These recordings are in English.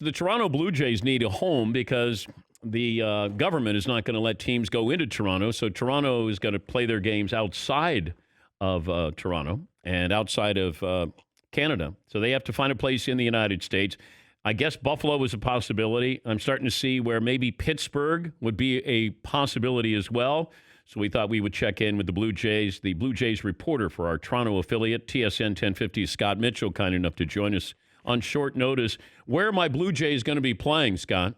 The Toronto Blue Jays need a home because the government is not going to let teams go into Toronto. So Toronto is going to play their games outside of Toronto and outside of Canada. So they have to find a place in the United States. I guess Buffalo is a possibility. I'm starting to see where maybe Pittsburgh would be a possibility as well. So we thought we would check in with the Blue Jays. The Blue Jays reporter for our Toronto affiliate, TSN 1050, Scott Mitchell, kind enough to join us on short notice. Where are my Blue Jays going to be playing, Scott?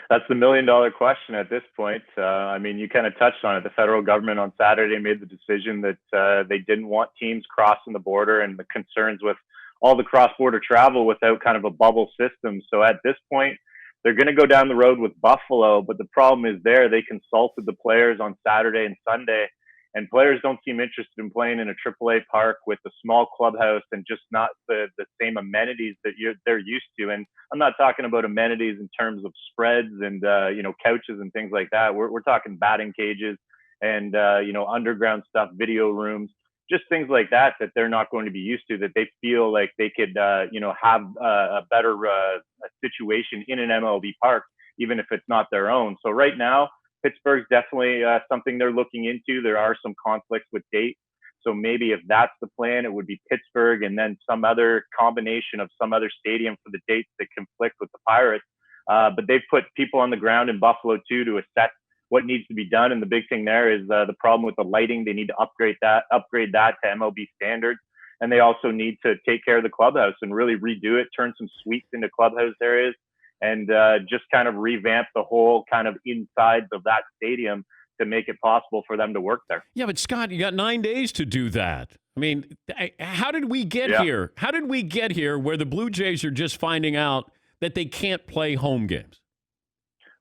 That's the million-dollar question at this point. I mean, you kind of touched on it. The federal government on Saturday made the decision that they didn't want teams crossing the border and the concerns with all the cross-border travel without kind of a bubble system. So at this point, they're going to go down the road with Buffalo, but the problem is they consulted the players on Saturday and Sunday, and players don't seem interested in playing in a AAA park with a small clubhouse and just not the same amenities that they're used to. And I'm not talking about amenities in terms of spreads and couches and things like that. We're talking batting cages and underground stuff, video rooms, just things like that they're not going to be used to, that they feel like they could have a better situation in an MLB park, even if it's not their own. So right now, Pittsburgh's definitely something they're looking into. There are some conflicts with dates. So maybe if that's the plan, it would be Pittsburgh and then some other combination of some other stadium for the dates that conflict with the Pirates. But they've put people on the ground in Buffalo, too, to assess what needs to be done. And the big thing there is the problem with the lighting. They need to upgrade that to MLB standards. And they also need to take care of the clubhouse and really redo it, turn some suites into clubhouse areas, and just kind of revamp the whole kind of insides of that stadium to make it possible for them to work there. Yeah, but Scott, you got 9 days to do that. I mean, how did we get here? How did we get here where the Blue Jays are just finding out that they can't play home games?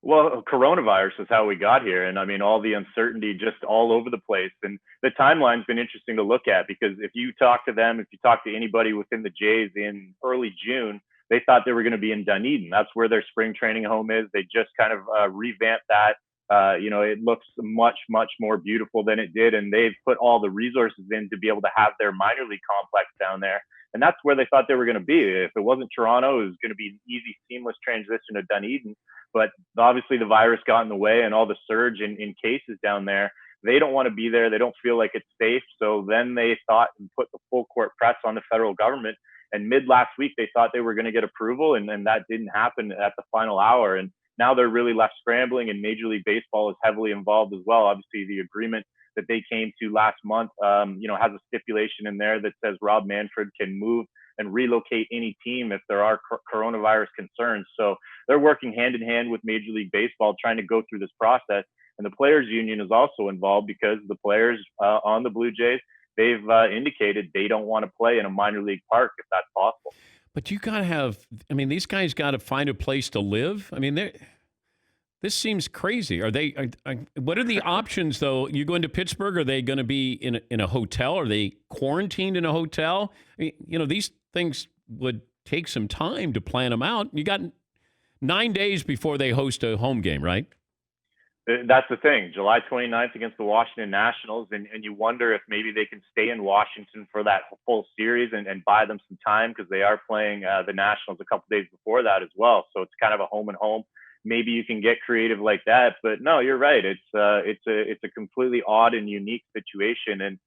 Well, coronavirus is how we got here. And I mean, all the uncertainty just all over the place. And the timeline's been interesting to look at, because if you talk to them, if you talk to anybody within the Jays in early June, they thought they were going to be in Dunedin. That's where their spring training home is. They just kind of revamped that. It looks much, much more beautiful than it did. And they've put all the resources in to be able to have their minor league complex down there. And that's where they thought they were going to be. If it wasn't Toronto, it was going to be an easy, seamless transition to Dunedin. But obviously the virus got in the way and all the surge in cases down there. They don't want to be there. They don't feel like it's safe. So then they thought and put the full court press on the federal government. And mid last week, they thought they were going to get approval, and that didn't happen at the final hour. And now they're really left scrambling, and Major League Baseball is heavily involved as well. Obviously, the agreement that they came to last month, has a stipulation in there that says Rob Manfred can move and relocate any team if there are coronavirus concerns. So they're working hand in hand with Major League Baseball, trying to go through this process. And the Players Union is also involved, because the players on the Blue Jays, they've indicated they don't want to play in a minor league park if that's possible. But you got to have, I mean, these guys got to find a place to live. I mean, this seems crazy. What are the options, though? You going to Pittsburgh? Are they going to be in a hotel? Are they quarantined in a hotel? I mean, these things would take some time to plan them out. You got 9 days before they host a home game, right? That's the thing. July 29th against the Washington Nationals, and you wonder if maybe they can stay in Washington for that full series and buy them some time, because they are playing the Nationals a couple days before that as well. So it's kind of a home and home. Maybe you can get creative like that, but no, you're right. It's a completely odd and unique situation. And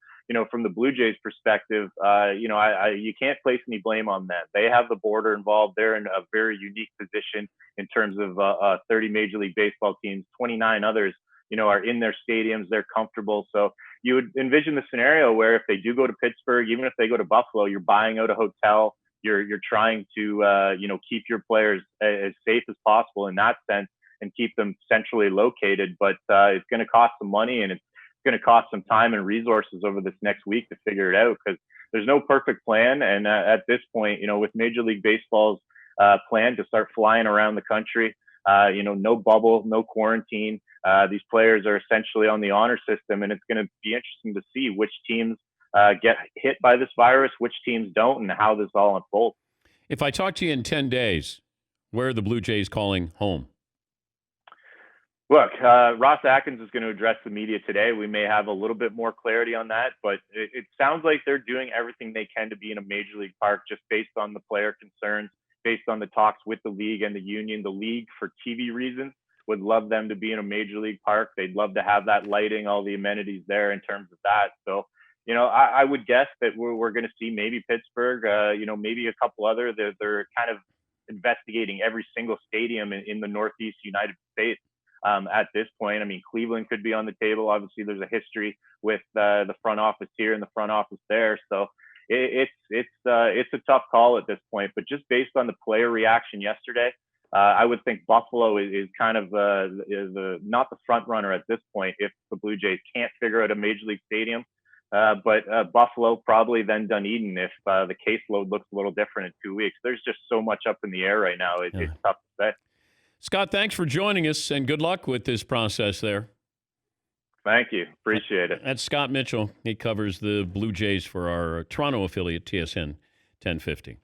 from the Blue Jays perspective, you can't place any blame on them. They have the border involved. They're in a very unique position in terms of 30 Major League Baseball teams. 29 others, are in their stadiums. They're comfortable. So you would envision the scenario where if they do go to Pittsburgh, even if they go to Buffalo, you're buying out a hotel. You're trying to keep your players as safe as possible in that sense and keep them centrally located. But it's going to cost some money, and it's going to cost some time and resources over this next week to figure it out, because there's no perfect plan. And at this point, with Major League Baseball's plan to start flying around the country, no bubble, no quarantine. These players are essentially on the honor system, and it's going to be interesting to see which teams get hit by this virus, which teams don't, and how this all unfolds. If I talk to you in 10 days, where are the Blue Jays calling home? Look, Ross Atkins is going to address the media today. We may have a little bit more clarity on that, but it sounds like they're doing everything they can to be in a major league park, just based on the player concerns based on the talks with the league and the union. The league, for TV reasons, would love them to be in a major league park. They'd love to have that lighting, all the amenities there in terms of that. So, I would guess that we're going to see maybe Pittsburgh, maybe a couple other. They're kind of investigating every single stadium in the Northeast United States at this point. I mean, Cleveland could be on the table. Obviously, there's a history with the front office here and the front office there. So it's a tough call at this point. But just based on the player reaction yesterday, I would think Buffalo is kind of not the front runner at this point if the Blue Jays can't figure out a major league stadium. But Buffalo, probably then Dunedin if the caseload looks a little different in 2 weeks. There's just so much up in the air right now. It's tough to say. Scott, thanks for joining us, and good luck with this process there. Thank you. Appreciate it. That's Scott Mitchell. He covers the Blue Jays for our Toronto affiliate, TSN 1050.